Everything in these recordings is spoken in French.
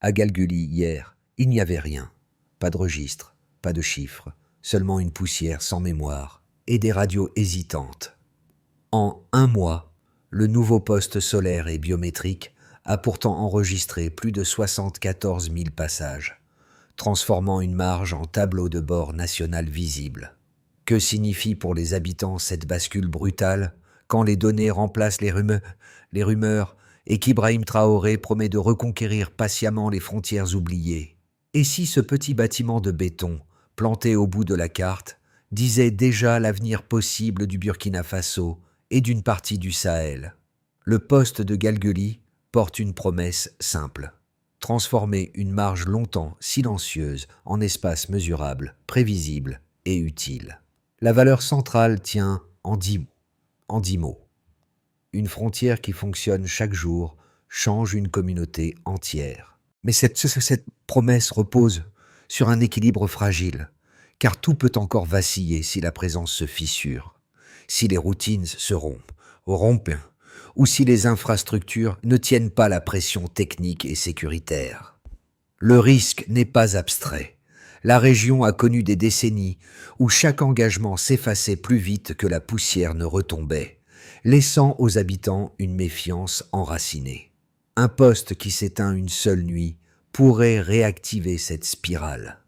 À Galguli, hier, il n'y avait rien. Pas de registre, pas de chiffres, seulement une poussière sans mémoire et des radios hésitantes. En un mois, le nouveau poste solaire et biométrique a pourtant enregistré plus de 74 000 passages, transformant une marge en tableau de bord national visible. Que signifie pour les habitants cette bascule brutale quand les données remplacent les rumeurs et qu'Ibrahim Traoré promet de reconquérir patiemment les frontières oubliées? Et si ce petit bâtiment de béton, planté au bout de la carte, disait déjà l'avenir possible du Burkina Faso et d'une partie du Sahel? Le poste de Galguli porte une promesse simple: transformer une marge longtemps silencieuse en espace mesurable, prévisible et utile. La valeur centrale tient en 10 mots. Une frontière qui fonctionne chaque jour change une communauté entière. Mais cette promesse repose sur un équilibre fragile, car tout peut encore vaciller si la présence se fissure, si les routines se rompent, ou si les infrastructures ne tiennent pas la pression technique et sécuritaire. Le risque n'est pas abstrait. La région a connu des décennies où chaque engagement s'effaçait plus vite que la poussière ne retombait, laissant aux habitants une méfiance enracinée. Un poste qui s'éteint une seule nuit pourrait réactiver cette spirale.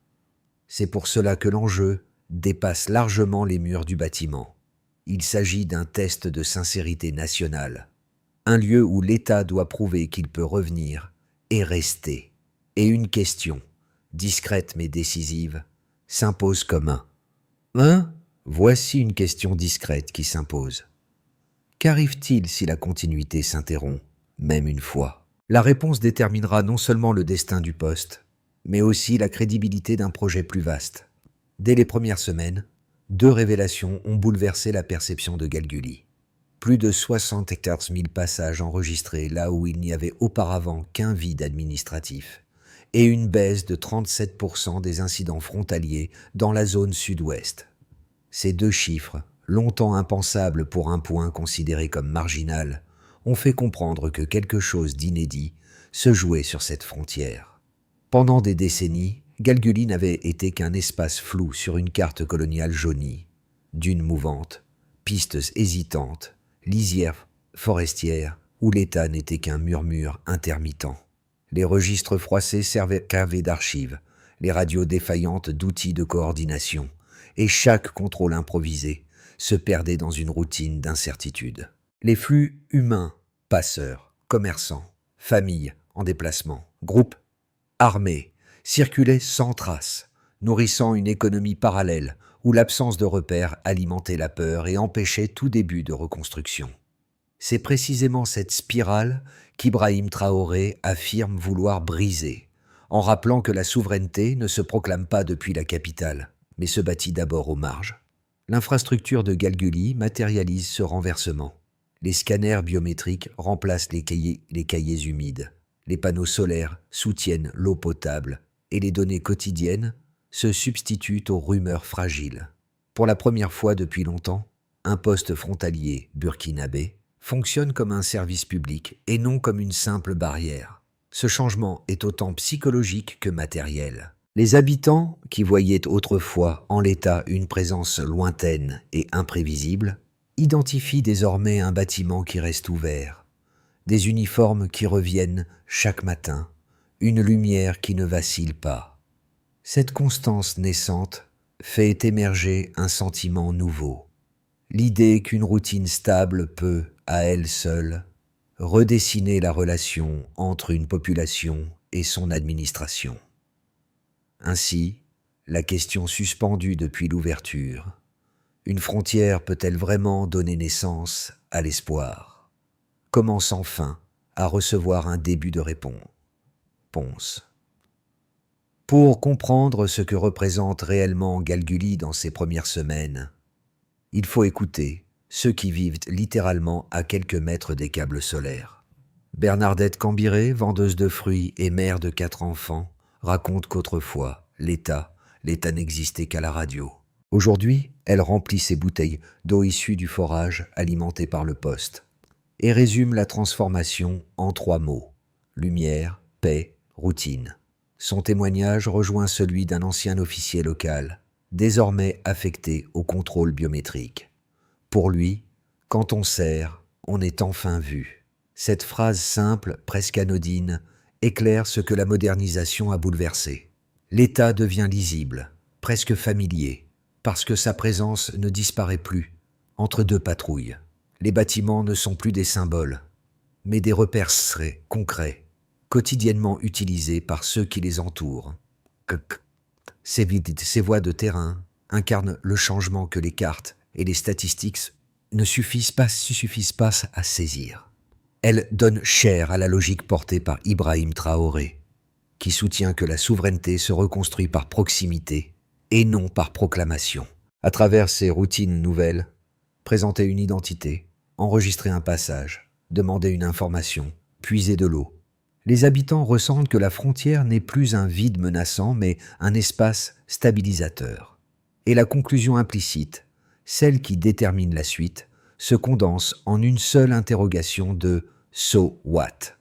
C'est pour cela que l'enjeu dépasse largement les murs du bâtiment. Il s'agit d'un test de sincérité nationale, un lieu où l'État doit prouver qu'il peut revenir et rester. Et une question, discrète mais décisive, s'impose comme Voici une question discrète qui s'impose. Qu'arrive-t-il si la continuité s'interrompt, même une fois? La réponse déterminera non seulement le destin du poste, mais aussi la crédibilité d'un projet plus vaste. Dès les premières semaines, 2 révélations ont bouleversé la perception de Galguli. Plus de 74 000 passages enregistrés là où il n'y avait auparavant qu'un vide administratif, et une baisse de 37% des incidents frontaliers dans la zone sud-ouest. Ces 2 chiffres, longtemps impensables pour un point considéré comme marginal, ont fait comprendre que quelque chose d'inédit se jouait sur cette frontière. Pendant des décennies, Galguli n'avait été qu'un espace flou sur une carte coloniale jaunie. Dunes mouvantes, pistes hésitantes, lisières forestières, où l'État n'était qu'un murmure intermittent. Les registres froissés servaient d'archives, les radios défaillantes d'outils de coordination, et chaque contrôle improvisé se perdait dans une routine d'incertitude. Les flux humains, passeurs, commerçants, familles en déplacement, groupes, armés, circulaient sans trace, nourrissant une économie parallèle où l'absence de repères alimentait la peur et empêchait tout début de reconstruction. C'est précisément cette spirale qu'Ibrahim Traoré affirme vouloir briser, en rappelant que la souveraineté ne se proclame pas depuis la capitale, mais se bâtit d'abord aux marges. L'infrastructure de Galguli matérialise ce renversement. Les scanners biométriques remplacent les cahiers humides. Les panneaux solaires soutiennent l'eau potable et les données quotidiennes se substituent aux rumeurs fragiles. Pour la première fois depuis longtemps, un poste frontalier burkinabé fonctionne comme un service public et non comme une simple barrière. Ce changement est autant psychologique que matériel. Les habitants, qui voyaient autrefois en l'État une présence lointaine et imprévisible, identifient désormais un bâtiment qui reste ouvert, des uniformes qui reviennent chaque matin, une lumière qui ne vacille pas. Cette constance naissante fait émerger un sentiment nouveau, l'idée qu'une routine stable peut, à elle seule, redessiner la relation entre une population et son administration. Ainsi, la question suspendue depuis l'ouverture, une frontière peut-elle vraiment donner naissance à l'espoir, commence enfin à recevoir un début de réponse. Pour comprendre ce que représente réellement Galguli dans ses premières semaines, il faut écouter ceux qui vivent littéralement à quelques mètres des câbles solaires. Bernardette Cambiré, vendeuse de fruits et mère de 4 enfants, raconte qu'autrefois, l'État n'existait qu'à la radio. Aujourd'hui, elle remplit ses bouteilles d'eau issue du forage alimentée par le poste et résume la transformation en 3 mots: lumière, paix, routine. Son témoignage rejoint celui d'un ancien officier local, désormais affecté au contrôle biométrique. Pour lui, quand on sert, on est enfin vu. Cette phrase simple, presque anodine, éclaire ce que la modernisation a bouleversé. L'État devient lisible, presque familier, parce que sa présence ne disparaît plus entre deux patrouilles. Les bâtiments ne sont plus des symboles, mais des repères concrets, quotidiennement utilisés par ceux qui les entourent. Ces voies de terrain incarnent le changement que les cartes et les statistiques ne suffisent pas à saisir. Elles donnent chair à la logique portée par Ibrahim Traoré, qui soutient que la souveraineté se reconstruit par proximité et non par proclamation. À travers ces routines nouvelles, présenter une identité, enregistrer un passage, demander une information, puiser de l'eau. Les habitants ressentent que la frontière n'est plus un vide menaçant, mais un espace stabilisateur. Et la conclusion implicite, celle qui détermine la suite, se condense en une seule interrogation de « so what ».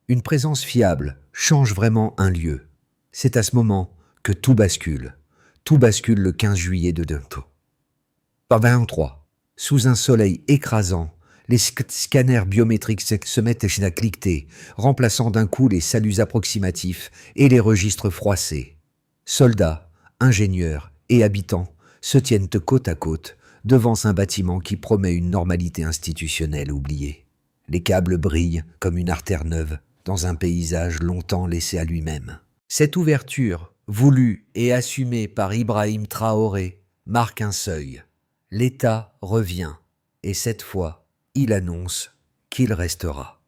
Une présence fiable change vraiment un lieu. C'est à ce moment que tout bascule. Tout bascule le 15 juillet de 2023. Sous un soleil écrasant, les scanners biométriques se mettent à cliqueter, remplaçant d'un coup les saluts approximatifs et les registres froissés. Soldats, ingénieurs et habitants se tiennent côte à côte devant un bâtiment qui promet une normalité institutionnelle oubliée. Les câbles brillent comme une artère neuve dans un paysage longtemps laissé à lui-même. Cette ouverture, voulue et assumée par Ibrahim Traoré, marque un seuil. L'État revient, et cette fois, il annonce qu'il restera.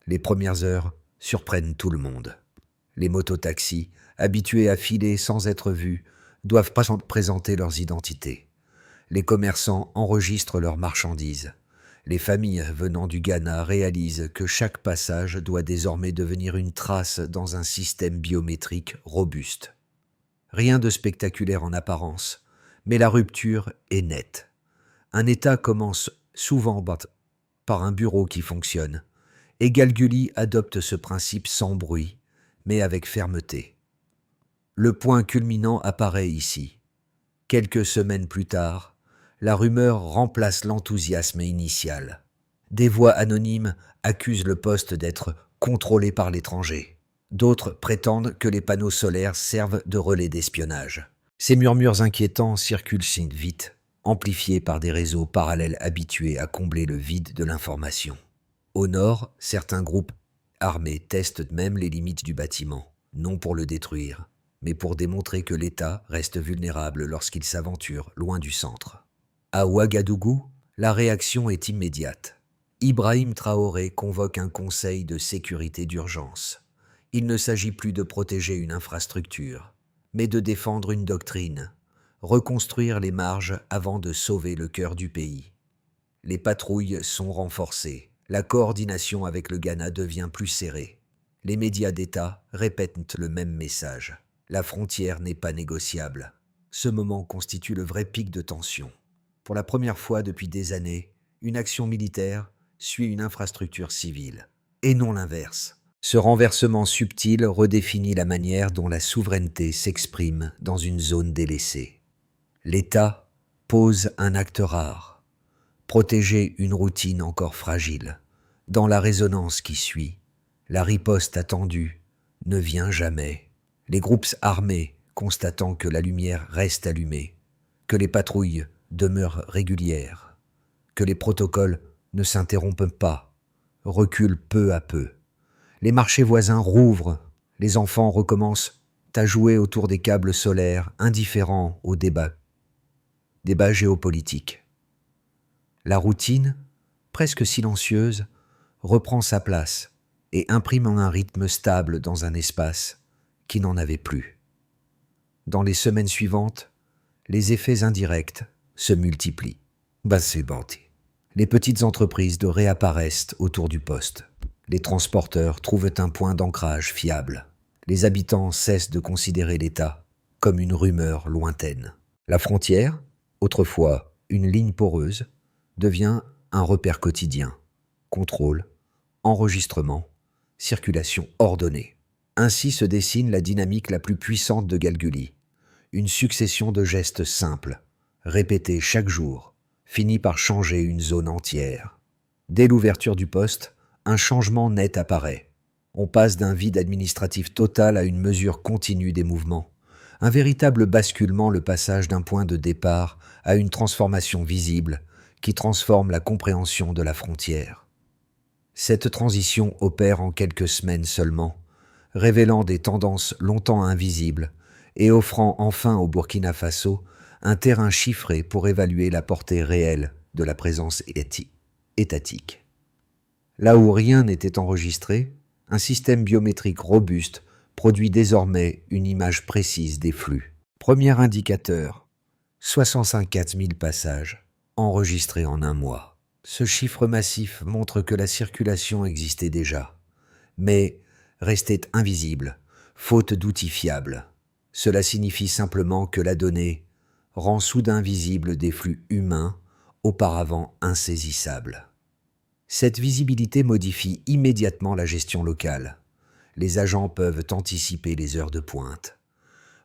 Les premières heures surprennent tout le monde. Les mototaxis, habitués à filer sans être vus, doivent présenter leurs identités. Les commerçants enregistrent leurs marchandises. Les familles venant du Ghana réalisent que chaque passage doit désormais devenir une trace dans un système biométrique robuste. Rien de spectaculaire en apparence, mais la rupture est nette. Un État commence souvent par un bureau qui fonctionne, et Galguli adopte ce principe sans bruit, mais avec fermeté. Le point culminant apparaît ici. Quelques semaines plus tard, la rumeur remplace l'enthousiasme initial. Des voix anonymes accusent le poste d'être contrôlé par l'étranger. D'autres prétendent que les panneaux solaires servent de relais d'espionnage. Ces murmures inquiétants circulent vite, amplifiés par des réseaux parallèles habitués à combler le vide de l'information. Au nord, certains groupes armés testent même les limites du bâtiment, non pour le détruire, mais pour démontrer que l'État reste vulnérable lorsqu'il s'aventure loin du centre. À Ouagadougou, la réaction est immédiate. Ibrahim Traoré convoque un conseil de sécurité d'urgence. Il ne s'agit plus de protéger une infrastructure, mais de défendre une doctrine, reconstruire les marges avant de sauver le cœur du pays. Les patrouilles sont renforcées, la coordination avec le Ghana devient plus serrée. Les médias d'État répètent le même message. La frontière n'est pas négociable. Ce moment constitue le vrai pic de tension. Pour la première fois depuis des années, une action militaire suit une infrastructure civile, et non l'inverse. Ce renversement subtil redéfinit la manière dont la souveraineté s'exprime dans une zone délaissée. L'État pose un acte rare, protéger une routine encore fragile. Dans la résonance qui suit, la riposte attendue ne vient jamais. Les groupes armés, constatant que la lumière reste allumée, que les patrouilles demeurent régulières, que les protocoles ne s'interrompent pas, reculent peu à peu. Les marchés voisins rouvrent, les enfants recommencent à jouer autour des câbles solaires, indifférents aux débats géopolitiques. La routine, presque silencieuse, reprend sa place et imprime un rythme stable dans un espace qui n'en avait plus. Dans les semaines suivantes, les effets indirects se multiplient. Les petites entreprises réapparaissent autour du poste. Les transporteurs trouvent un point d'ancrage fiable. Les habitants cessent de considérer l'État comme une rumeur lointaine. La frontière, autrefois une ligne poreuse, devient un repère quotidien. Contrôle, enregistrement, circulation ordonnée. Ainsi se dessine la dynamique la plus puissante de Galguli. Une succession de gestes simples, répétés chaque jour, finit par changer une zone entière. Dès l'ouverture du poste, un changement net apparaît. On passe d'un vide administratif total à une mesure continue des mouvements. Un véritable basculement, le passage d'un point de départ à une transformation visible qui transforme la compréhension de la frontière. Cette transition opère en quelques semaines seulement, révélant des tendances longtemps invisibles et offrant enfin au Burkina Faso un terrain chiffré pour évaluer la portée réelle de la présence étatique. Là où rien n'était enregistré, un système biométrique robuste produit désormais une image précise des flux. Premier indicateur, 64 000 passages, enregistrés en un mois. Ce chiffre massif montre que la circulation existait déjà, mais restait invisible, faute d'outils fiables. Cela signifie simplement que la donnée rend soudain visible des flux humains auparavant insaisissables. Cette visibilité modifie immédiatement la gestion locale. Les agents peuvent anticiper les heures de pointe,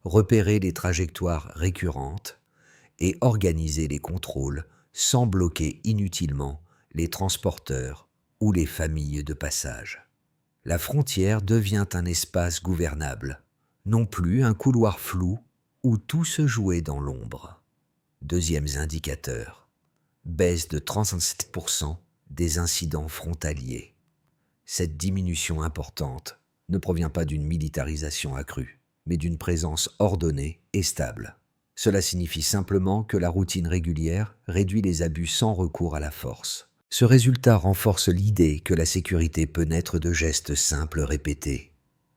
repérer les trajectoires récurrentes et organiser les contrôles sans bloquer inutilement les transporteurs ou les familles de passage. La frontière devient un espace gouvernable, non plus un couloir flou où tout se jouait dans l'ombre. Deuxième indicateur, baisse de 37% des incidents frontaliers. Cette diminution importante ne provient pas d'une militarisation accrue, mais d'une présence ordonnée et stable. Cela signifie simplement que la routine régulière réduit les abus sans recours à la force. Ce résultat renforce l'idée que la sécurité peut naître de gestes simples répétés.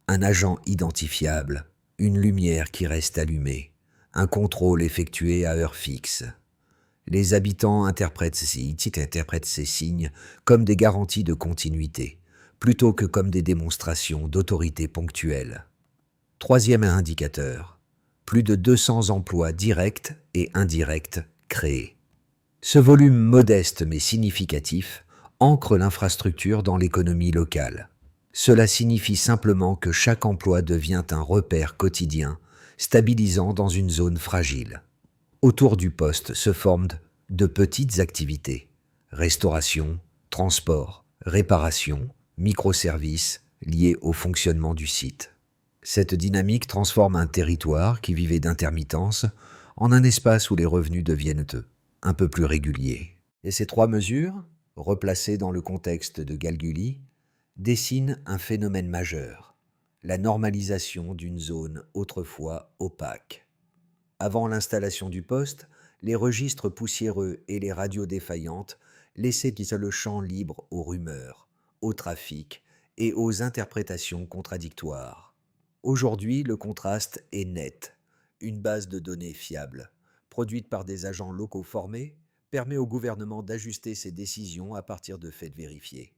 Un agent identifiable, une lumière qui reste allumée, un contrôle effectué à heure fixe. Les habitants interprètent ces signes comme des garanties de continuité, plutôt que comme des démonstrations d'autorité ponctuelle. Troisième indicateur, plus de 200 emplois directs et indirects créés. Ce volume modeste mais significatif ancre l'infrastructure dans l'économie locale. Cela signifie simplement que chaque emploi devient un repère quotidien, stabilisant dans une zone fragile. Autour du poste se forment de petites activités, restauration, transport, réparation, microservices liés au fonctionnement du site. Cette dynamique transforme un territoire qui vivait d'intermittence en un espace où les revenus deviennent un peu plus réguliers. Et ces trois mesures, replacées dans le contexte de Galguli, dessinent un phénomène majeur, la normalisation d'une zone autrefois opaque. Avant l'installation du poste, les registres poussiéreux et les radios défaillantes laissaient le champ libre aux rumeurs, au trafic et aux interprétations contradictoires. Aujourd'hui, le contraste est net. Une base de données fiable, produite par des agents locaux formés, permet au gouvernement d'ajuster ses décisions à partir de faits vérifiés.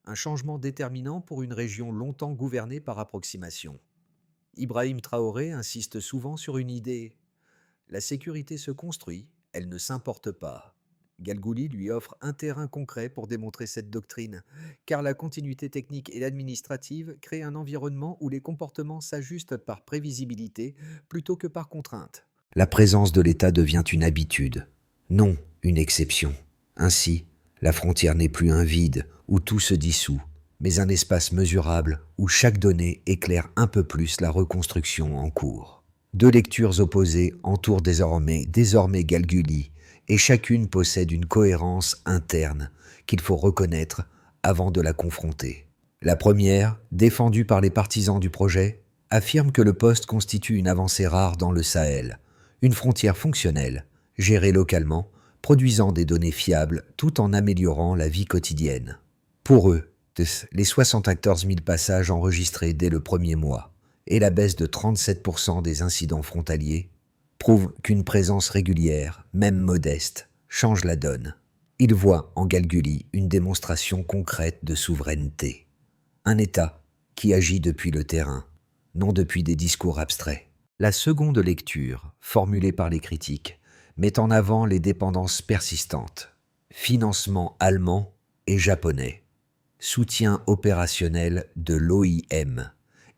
Un changement déterminant pour une région longtemps gouvernée par approximation. Ibrahim Traoré insiste souvent sur une idée. La sécurité se construit, elle ne s'importe pas. Galguli lui offre un terrain concret pour démontrer cette doctrine, car la continuité technique et administrative créent un environnement où les comportements s'ajustent par prévisibilité plutôt que par contrainte. La présence de l'État devient une habitude, non une exception. Ainsi, la frontière n'est plus un vide où tout se dissout, mais un espace mesurable où chaque donnée éclaire un peu plus la reconstruction en cours. Deux lectures opposées entourent désormais Galguli, et chacune possède une cohérence interne qu'il faut reconnaître avant de la confronter. La première, défendue par les partisans du projet, affirme que le poste constitue une avancée rare dans le Sahel, une frontière fonctionnelle, gérée localement, produisant des données fiables tout en améliorant la vie quotidienne. Pour eux, les 74 000 passages enregistrés dès le premier mois et la baisse de 37% des incidents frontaliers prouvent qu'une présence régulière, même modeste, change la donne. Ils voient en Galguli une démonstration concrète de souveraineté. Un État qui agit depuis le terrain, non depuis des discours abstraits. La seconde lecture, formulée par les critiques, met en avant les dépendances persistantes, financement allemand et japonais, soutien opérationnel de l'OIM,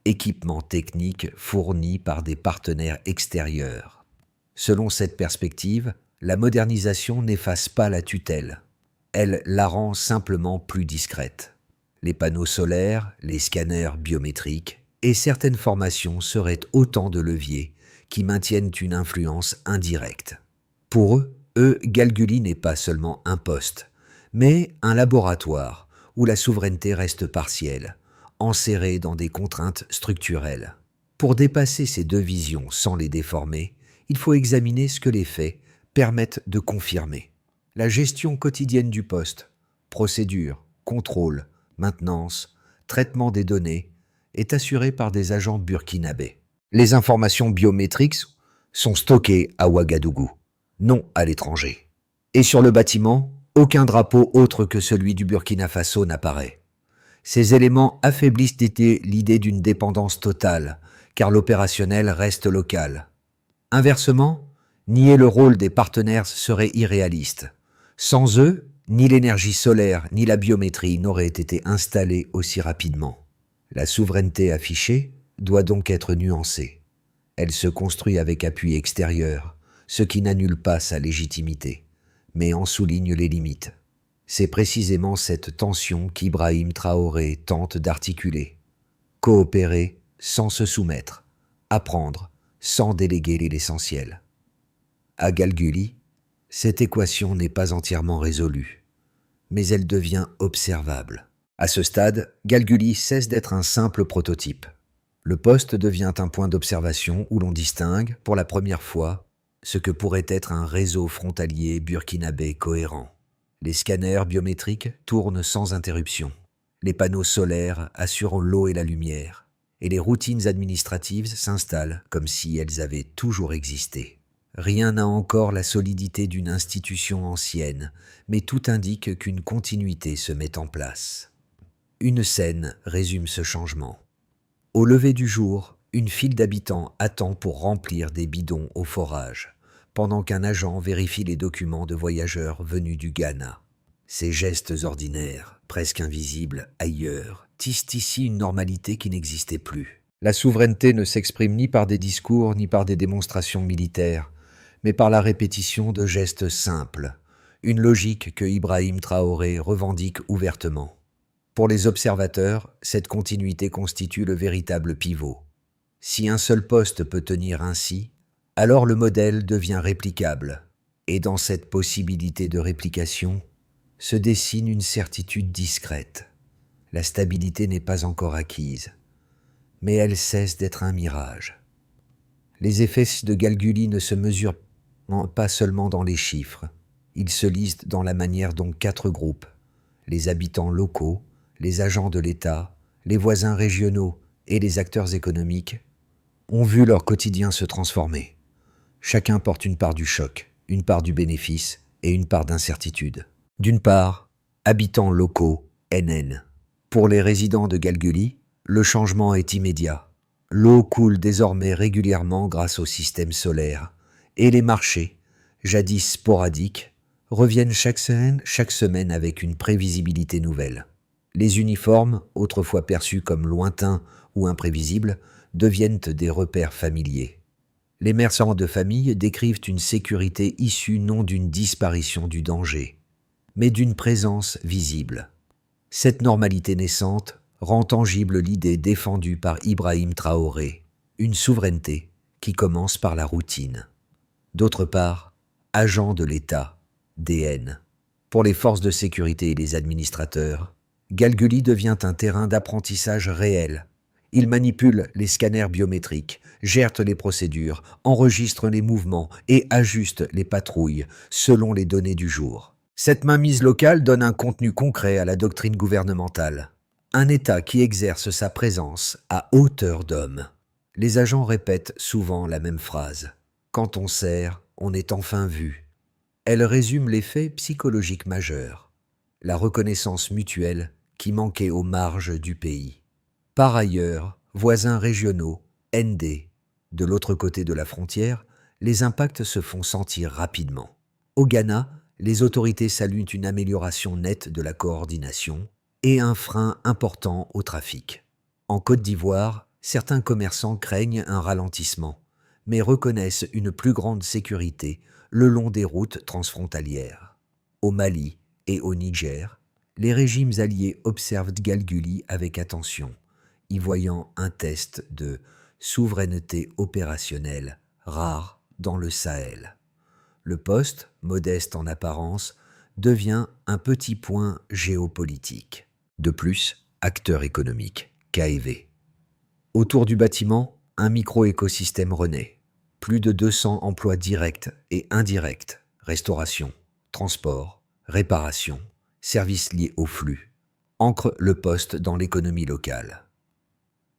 équipement technique fourni par des partenaires extérieurs. Selon cette perspective, la modernisation n'efface pas la tutelle. Elle la rend simplement plus discrète. Les panneaux solaires, les scanners biométriques et certaines formations seraient autant de leviers qui maintiennent une influence indirecte. Pour eux, Galguli n'est pas seulement un poste, mais un laboratoire où la souveraineté reste partielle, enserrée dans des contraintes structurelles. Pour dépasser ces deux visions sans les déformer, il faut examiner ce que les faits permettent de confirmer. La gestion quotidienne du poste, procédure, contrôle, maintenance, traitement des données, est assurée par des agents burkinabés. Les informations biométriques sont stockées à Ouagadougou, non à l'étranger. Et sur le bâtiment, aucun drapeau autre que celui du Burkina Faso n'apparaît. Ces éléments affaiblissent l'idée d'une dépendance totale, car l'opérationnel reste local. Inversement, nier le rôle des partenaires serait irréaliste. Sans eux, ni l'énergie solaire ni la biométrie n'auraient été installées aussi rapidement. La souveraineté affichée doit donc être nuancée. Elle se construit avec appui extérieur, ce qui n'annule pas sa légitimité, mais en souligne les limites. C'est précisément cette tension qu'Ibrahim Traoré tente d'articuler. Coopérer sans se soumettre, apprendre sans déléguer l'essentiel. À Galguli, cette équation n'est pas entièrement résolue, mais elle devient observable. À ce stade, Galguli cesse d'être un simple prototype. Le poste devient un point d'observation où l'on distingue, pour la première fois, ce que pourrait être un réseau frontalier burkinabé cohérent. Les scanners biométriques tournent sans interruption. Les panneaux solaires assurent l'eau et la lumière. Et les routines administratives s'installent comme si elles avaient toujours existé. Rien n'a encore la solidité d'une institution ancienne, mais tout indique qu'une continuité se met en place. Une scène résume ce changement. Au lever du jour, une file d'habitants attend pour remplir des bidons au forage, pendant qu'un agent vérifie les documents de voyageurs venus du Ghana. Ces gestes ordinaires, presque invisibles ailleurs, tissent ici une normalité qui n'existait plus. La souveraineté ne s'exprime ni par des discours ni par des démonstrations militaires, mais par la répétition de gestes simples, une logique que Ibrahim Traoré revendique ouvertement. Pour les observateurs, cette continuité constitue le véritable pivot. Si un seul poste peut tenir ainsi, alors le modèle devient réplicable. Et dans cette possibilité de réplication, se dessine une certitude discrète. La stabilité n'est pas encore acquise, mais elle cesse d'être un mirage. Les effets de Galguli ne se mesurent pas seulement dans les chiffres, ils se lisent dans la manière dont 4 groupes, les habitants locaux, les agents de l'État, les voisins régionaux et les acteurs économiques, ont vu leur quotidien se transformer. Chacun porte une part du choc, une part du bénéfice et une part d'incertitude. D'une part, habitants locaux, NN. Pour les résidents de Galguli, le changement est immédiat. L'eau coule désormais régulièrement grâce au système solaire, et les marchés, jadis sporadiques, reviennent chaque semaine avec une prévisibilité nouvelle. Les uniformes, autrefois perçus comme lointains ou imprévisibles, deviennent des repères familiers. Les mères de famille décrivent une sécurité issue non d'une disparition du danger, mais d'une présence visible. Cette normalité naissante rend tangible l'idée défendue par Ibrahim Traoré, une souveraineté qui commence par la routine. D'autre part, agent de l'État, DN. Pour les forces de sécurité et les administrateurs, Galguli devient un terrain d'apprentissage réel. Il manipule les scanners biométriques, gère les procédures, enregistre les mouvements et ajuste les patrouilles selon les données du jour. Cette mainmise locale donne un contenu concret à la doctrine gouvernementale. Un État qui exerce sa présence à hauteur d'homme. Les agents répètent souvent la même phrase. Quand on sert, on est enfin vu. Elle résume l'effet psychologique majeur, la reconnaissance mutuelle qui manquait aux marges du pays. Par ailleurs, voisins régionaux, ND, de l'autre côté de la frontière, les impacts se font sentir rapidement. Au Ghana, les autorités saluent une amélioration nette de la coordination et un frein important au trafic. En Côte d'Ivoire, Certains commerçants craignent un ralentissement, mais reconnaissent une plus grande sécurité le long des routes transfrontalières. Au Mali et au Niger, les régimes alliés observent Galguli avec attention, y voyant un test de souveraineté opérationnelle rare dans le Sahel. Le poste, modeste en apparence, devient un petit point géopolitique. De plus, acteur économique, KEV. Autour du bâtiment, un micro-écosystème renaît. Plus de 200 emplois directs et indirects, restauration, transport, réparation, services liés au flux, ancrent le poste dans l'économie locale.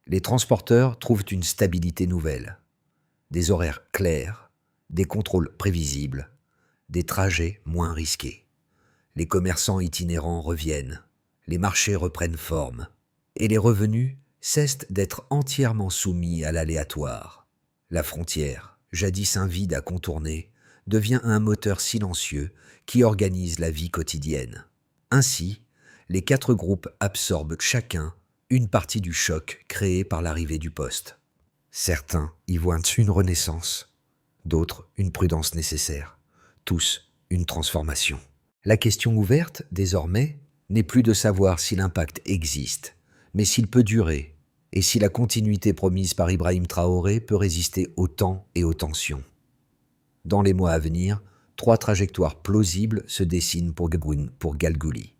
Les transporteurs trouvent une stabilité nouvelle, des horaires clairs, des contrôles prévisibles, des trajets moins risqués. Les commerçants itinérants reviennent, les marchés reprennent forme, et les revenus cessent d'être entièrement soumis à l'aléatoire. La frontière, jadis un vide à contourner, devient un moteur silencieux qui organise la vie quotidienne. Ainsi, les 4 groupes absorbent chacun une partie du choc créé par l'arrivée du poste. Certains y voient une renaissance, d'autres une prudence nécessaire, tous une transformation. La question ouverte, désormais, n'est plus de savoir si l'impact existe, mais s'il peut durer, et si la continuité promise par Ibrahim Traoré peut résister au temps et aux tensions. Dans les mois à venir, 3 trajectoires plausibles se dessinent pour Galguli.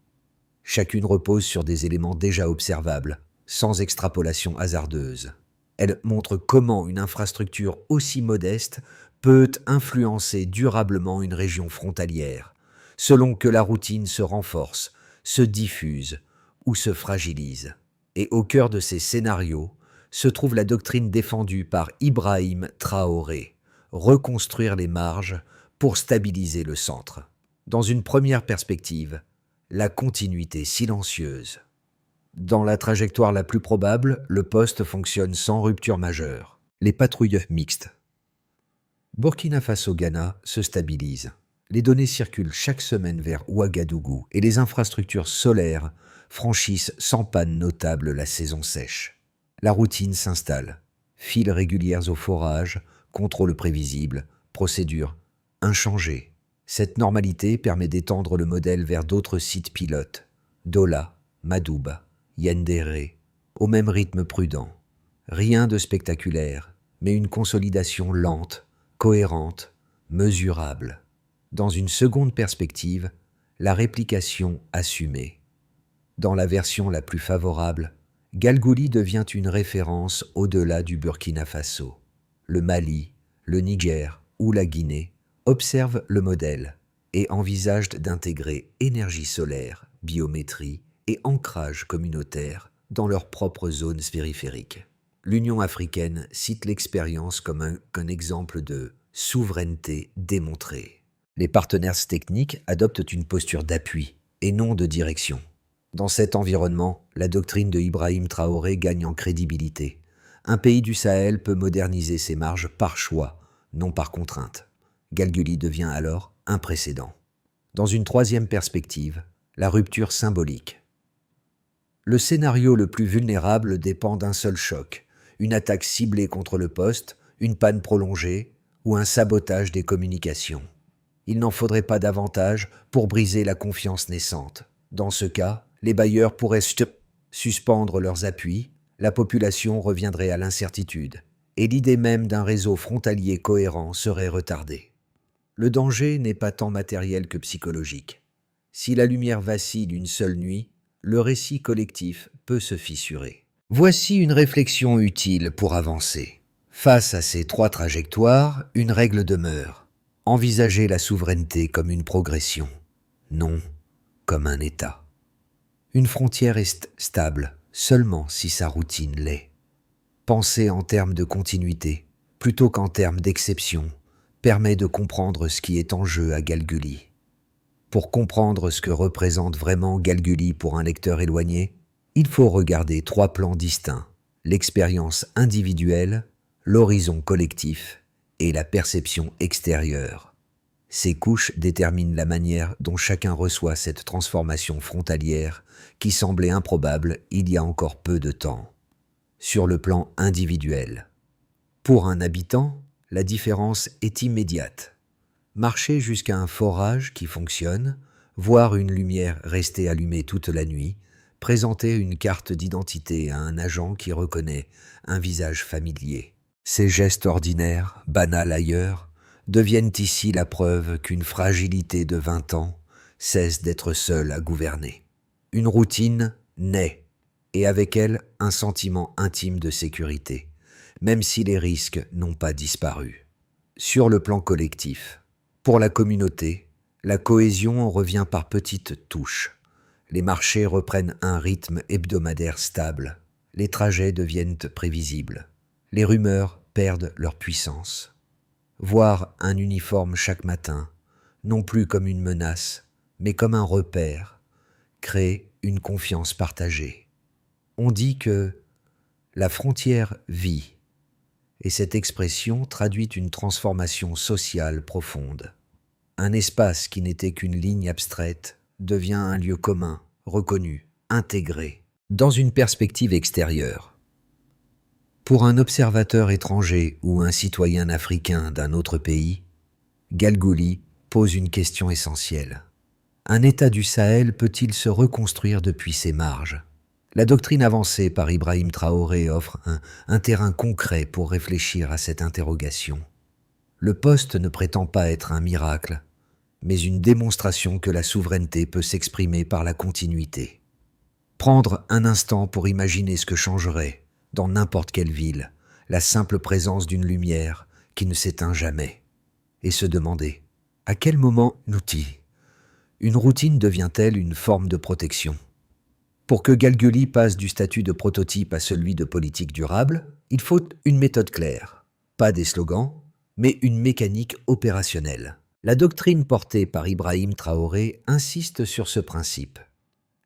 Chacune repose sur des éléments déjà observables, sans extrapolation hasardeuse. Elle montre comment une infrastructure aussi modeste peut influencer durablement une région frontalière, selon que la routine se renforce, se diffuse ou se fragilise. Et au cœur de ces scénarios se trouve la doctrine défendue par Ibrahim Traoré, reconstruire les marges pour stabiliser le centre. Dans une première perspective, la continuité silencieuse. Dans la trajectoire la plus probable, le poste fonctionne sans rupture majeure. Les patrouilles mixtes. Burkina Faso-Ghana se stabilisent. Les données circulent chaque semaine vers Ouagadougou et les infrastructures solaires franchissent sans panne notable la saison sèche. La routine s'installe. Files régulières au forage, contrôle prévisible, procédures inchangées. Cette normalité permet d'étendre le modèle vers d'autres sites pilotes, Dola, Madouba, Yendéré, au même rythme prudent. Rien de spectaculaire, mais une consolidation lente, cohérente, mesurable. Dans une seconde perspective, la réplication assumée. Dans la version la plus favorable, Galguli devient une référence au-delà du Burkina Faso. Le Mali, le Niger ou la Guinée observent le modèle et envisagent d'intégrer énergie solaire, biométrie et ancrage communautaire dans leurs propres zones périphériques. L'Union africaine cite l'expérience comme un exemple de souveraineté démontrée. Les partenaires techniques adoptent une posture d'appui et non de direction. Dans cet environnement, la doctrine de Ibrahim Traoré gagne en crédibilité. Un pays du Sahel peut moderniser ses marges par choix, non par contrainte. Galguli devient alors un précédent. Dans une troisième perspective, la rupture symbolique. Le scénario le plus vulnérable dépend d'un seul choc, une attaque ciblée contre le poste, une panne prolongée ou un sabotage des communications. Il n'en faudrait pas davantage pour briser la confiance naissante. Dans ce cas, les bailleurs pourraient suspendre leurs appuis, la population reviendrait à l'incertitude, et l'idée même d'un réseau frontalier cohérent serait retardée. Le danger n'est pas tant matériel que psychologique. Si la lumière vacille une seule nuit, le récit collectif peut se fissurer. Voici une réflexion utile pour avancer. Face à ces 3 trajectoires, une règle demeure. Envisager la souveraineté comme une progression, non comme un état. Une frontière est stable seulement si sa routine l'est. Penser en termes de continuité, plutôt qu'en termes d'exception, permet de comprendre ce qui est en jeu à Galguli. Pour comprendre ce que représente vraiment Galguli pour un lecteur éloigné, il faut regarder 3 plans distincts, l'expérience individuelle, l'horizon collectif et la perception extérieure. Ces couches déterminent la manière dont chacun reçoit cette transformation frontalière qui semblait improbable il y a encore peu de temps. sur le plan individuel. Pour un habitant, la différence est immédiate. Marcher jusqu'à un forage qui fonctionne, voir une lumière rester allumée toute la nuit, présenter une carte d'identité à un agent qui reconnaît un visage familier. Ces gestes ordinaires, banals ailleurs, deviennent ici la preuve qu'une fragilité de 20 ans cesse d'être seule à gouverner. Une routine naît, et avec elle un sentiment intime de sécurité, même si les risques n'ont pas disparu. Sur le plan collectif, pour la communauté, la cohésion revient par petites touches. Les marchés reprennent un rythme hebdomadaire stable. Les trajets deviennent prévisibles. Les rumeurs perdent leur puissance. Voir un uniforme chaque matin, non plus comme une menace, mais comme un repère, crée une confiance partagée. On dit que la frontière vit, et cette expression traduit une transformation sociale profonde. Un espace qui n'était qu'une ligne abstraite devient un lieu commun, reconnu, intégré, dans une perspective extérieure. Pour un observateur étranger ou un citoyen africain d'un autre pays, Galgouli pose une question essentielle. Un État du Sahel peut-il se reconstruire depuis ses marges ? La doctrine avancée par Ibrahim Traoré offre un terrain concret pour réfléchir à cette interrogation. Le poste ne prétend pas être un miracle, mais une démonstration que la souveraineté peut s'exprimer par la continuité. Prendre un instant pour imaginer ce que changerait, dans n'importe quelle ville, la simple présence d'une lumière qui ne s'éteint jamais, et se demander à quel moment une routine devient-elle une forme de protection ? Pour que Galgouli passe du statut de prototype à celui de politique durable, il faut une méthode claire, pas des slogans, mais une mécanique opérationnelle. La doctrine portée par Ibrahim Traoré insiste sur ce principe.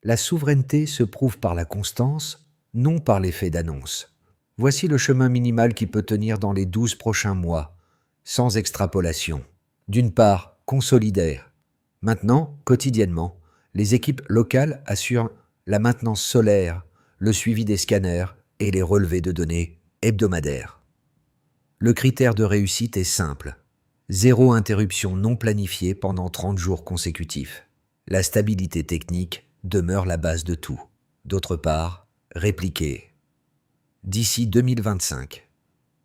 La souveraineté se prouve par la constance, non par l'effet d'annonce. Voici le chemin minimal qui peut tenir dans les 12 prochains mois, sans extrapolation. D'une part, consolidaire. Maintenant, quotidiennement, les équipes locales assurent la maintenance solaire, le suivi des scanners et les relevés de données hebdomadaires. Le critère de réussite est simple. 0 interruption non planifiée pendant 30 jours consécutifs. La stabilité technique demeure la base de tout. D'autre part, répliquer. D'ici 2025,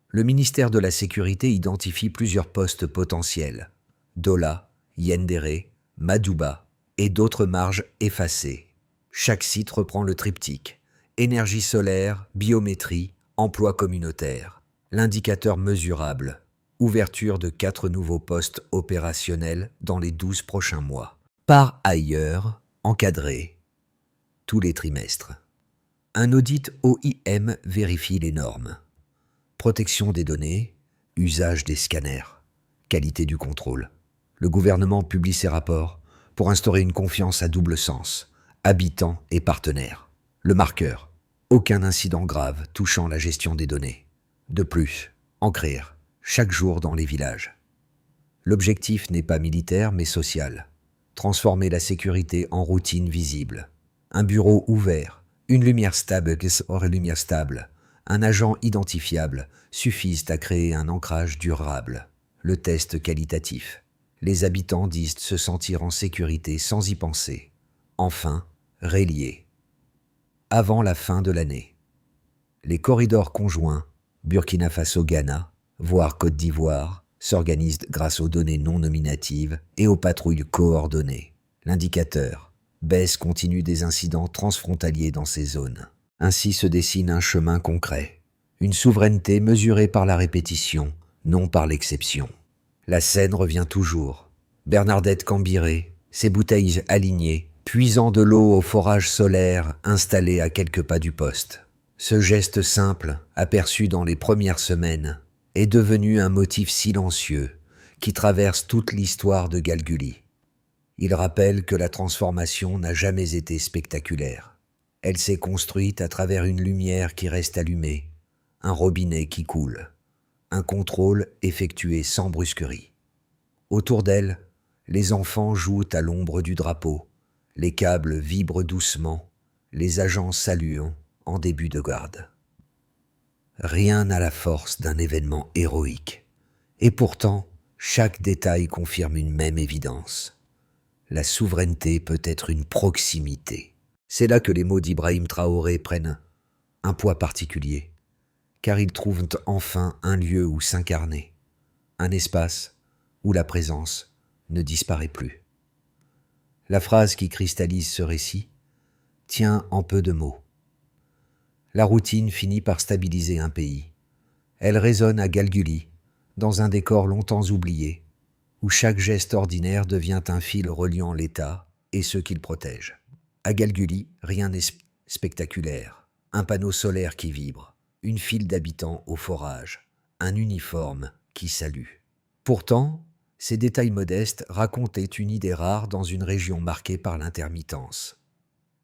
le ministère de la Sécurité identifie plusieurs postes potentiels. Dola, Yendéré, Madouba et d'autres marges effacées. Chaque site reprend le triptyque. Énergie solaire, biométrie, emploi communautaire. L'indicateur mesurable. Ouverture de 4 nouveaux postes opérationnels dans les 12 prochains mois. Par ailleurs, encadré. Tous les trimestres. Un audit OIM vérifie les normes. Protection des données, usage des scanners, qualité du contrôle. Le gouvernement publie ses rapports pour instaurer une confiance à double sens. Habitants et partenaires. Le marqueur. Aucun incident grave touchant la gestion des données. De plus, ancrer chaque jour dans les villages. L'objectif n'est pas militaire mais social. Transformer la sécurité en routine visible. Un bureau ouvert, une lumière stable, un agent identifiable suffisent à créer un ancrage durable. Le test qualitatif. Les habitants disent se sentir en sécurité sans y penser. Enfin, reliés. Avant la fin de l'année. Les corridors conjoints, Burkina Faso-Ghana, voire Côte d'Ivoire, s'organisent grâce aux données non nominatives et aux patrouilles coordonnées. L'indicateur, baisse continue des incidents transfrontaliers dans ces zones. Ainsi se dessine un chemin concret, une souveraineté mesurée par la répétition, non par l'exception. La scène revient toujours. Bernardette Cambiré, ses bouteilles alignées, puisant de l'eau au forage solaire installé à quelques pas du poste. Ce geste simple, aperçu dans les premières semaines, est devenu un motif silencieux qui traverse toute l'histoire de Galgouli. Il rappelle que la transformation n'a jamais été spectaculaire. Elle s'est construite à travers une lumière qui reste allumée, un robinet qui coule, un contrôle effectué sans brusquerie. Autour d'elle, les enfants jouent à l'ombre du drapeau. Les câbles vibrent doucement, les agents saluent en début de garde. Rien n'a la force d'un événement héroïque. Et pourtant, chaque détail confirme une même évidence. La souveraineté peut être une proximité. C'est là que les mots d'Ibrahim Traoré prennent un poids particulier, car ils trouvent enfin un lieu où s'incarner, un espace où la présence ne disparaît plus. La phrase qui cristallise ce récit tient en peu de mots. La routine finit par stabiliser un pays. Elle résonne à Galguli, dans un décor longtemps oublié, où chaque geste ordinaire devient un fil reliant l'État et ceux qu'il protège. À Galguli, rien n'est spectaculaire. Un panneau solaire qui vibre, une file d'habitants au forage, un uniforme qui salue. Pourtant, ces détails modestes racontaient une idée rare dans une région marquée par l'intermittence.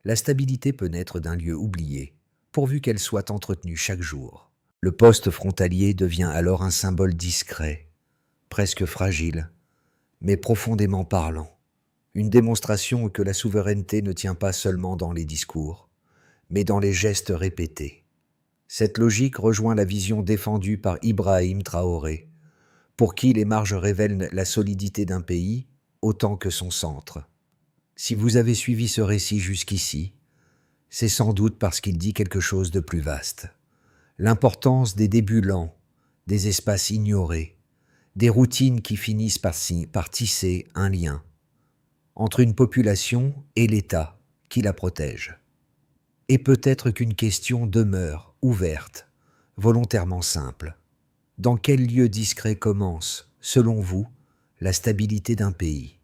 La stabilité peut naître d'un lieu oublié, pourvu qu'elle soit entretenue chaque jour. Le poste frontalier devient alors un symbole discret, presque fragile, mais profondément parlant. Une démonstration que la souveraineté ne tient pas seulement dans les discours, mais dans les gestes répétés. Cette logique rejoint la vision défendue par Ibrahim Traoré, pour qui les marges révèlent la solidité d'un pays autant que son centre. Si vous avez suivi ce récit jusqu'ici, c'est sans doute parce qu'il dit quelque chose de plus vaste. L'importance des débuts lents, des espaces ignorés, des routines qui finissent par tisser un lien entre une population et l'État qui la protège. Et peut-être qu'une question demeure ouverte, volontairement simple. Dans quel lieu discret commence, selon vous, la stabilité d'un pays ?